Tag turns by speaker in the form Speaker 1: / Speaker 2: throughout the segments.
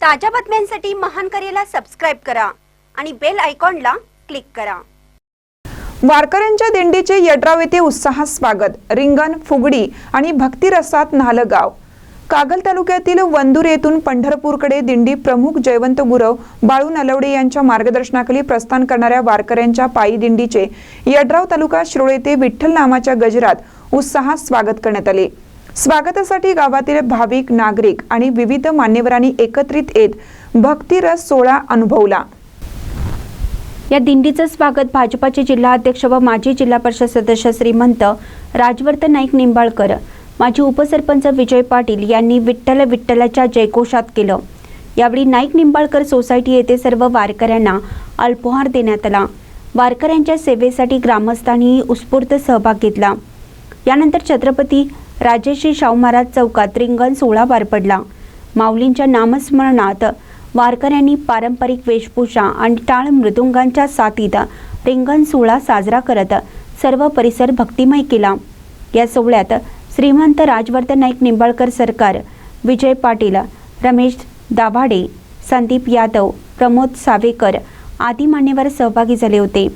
Speaker 1: ताज्या बातम्यांसाठी महान करेला सबस्क्राइब करा आणि बेल आयकॉनला क्लिक करा।
Speaker 2: वारकऱ्यांच्या दिंडीचे यड्राव येथे उत्साहात स्वागत। रिंगण, फुगडी आणि भक्तिरसात न्हालं गाव। कागल तालुक्यातील वंदूर येथून पंढरपूरकडे दिंडी प्रमुख जयवंत गुरव बाळू नलवडे यांच्या मार्गदर्शनाखाली प्रस्थान करणाऱ्या वारकऱ्यांच्या पायी दिंडीचे यड्राव तालुका शिरोळ येथे विठ्ठल नामाच्या गजरात उत्साहात स्वागत करण्यात आले। स्वागतासाठी गावातील भाविक, नागरिक आणि विविध मान्यवरांनी एकत्रित येत भक्तिरस सोहळा अनुभवला।
Speaker 3: या दिंडीचं स्वागत भाजपाचे जिल्हा अध्यक्ष व माजी जिल्हा परिषद सदस्य श्रीमंत राजवर्त नाईक निंबाळकर, माजी उपसरपंच विजय पाटील यांनी विठ्ठल विठ्ठलाच्या जयघोषात केलं। यावेळी नाईक निंबाळकर सोसायटी येथे सर्व वारकऱ्यांना अल्पोहार देण्यात आला। वारकऱ्यांच्या सेवेसाठी ग्रामस्थांनी उत्स्फूर्त सहभाग घेतला। यानंतर छत्रपती राजश्री शाहू महाराज चौकात रिंगण सोहळा पार पडला। माऊलींच्या नामस्मरणात वारकऱ्यांनी पारंपरिक वेशभूषा आणि टाळ मृदुंगांच्या साथीत रिंगण सोहळा साजरा करत सर्व परिसर भक्तिमय केला। या सोहळ्यात श्रीमंत राजवर्त नाईक निंबाळकर सरकार, विजय पाटील, रमेश दाभाडे, संदीप यादव, प्रमोद सावेकर आदी मान्यवर सहभागी झाले होते।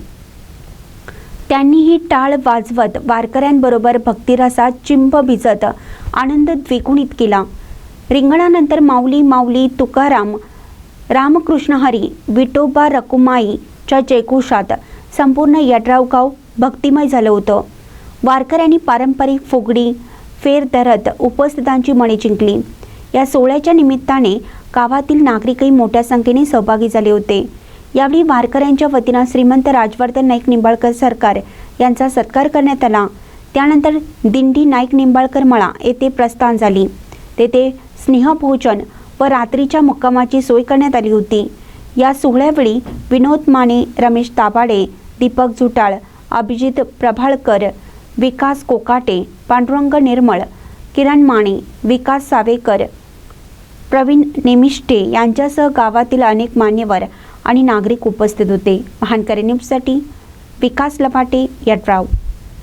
Speaker 3: त्यांनीही टाळ वाजवत वारकऱ्यांबरोबर भक्तिरसात चिंब भिजत आनंद द्विगुणित केला। रिंगणानंतर माऊली माऊली तुकाराम, रामकृष्ण हरी, विठोबा रकुमाईच्या जयघोषात संपूर्ण यड्राव गाव भक्तिमय झालं होतं। वारकऱ्यांनी पारंपरिक फुगडी फेर धरत उपस्थितांची मने जिंकली। या सोहळ्याच्या निमित्ताने गावातील नागरिकही मोठ्या संख्येने सहभागी झाले होते। यावेळी वारकऱ्यांच्या वतीनं श्रीमंत राजवर्त नाईक निंबाळकर सरकार यांचा सत्कार करण्यात आला। त्यानंतर दिंडी नाईक निंबाळकर मळा येथे प्रस्थान झाली। तेथे स्नेहभोजन व रात्रीच्या मुक्कामाची सोय करण्यात आली होती। या सोहळ्यावेळी विनोद माने, रमेश दाभाडे, दीपक जुटाळ, अभिजित प्रभाळकर, विकास कोकाटे, पांडुरंग निर्मळ, किरण माने, विकास सावेकर, प्रवीण नेमिष्टे यांच्यासह गावातील अनेक मान्यवर आणि नागरिक उपस्थित होते। महान करेला न्यूजसाठी विकास लभाटे, यड्राव।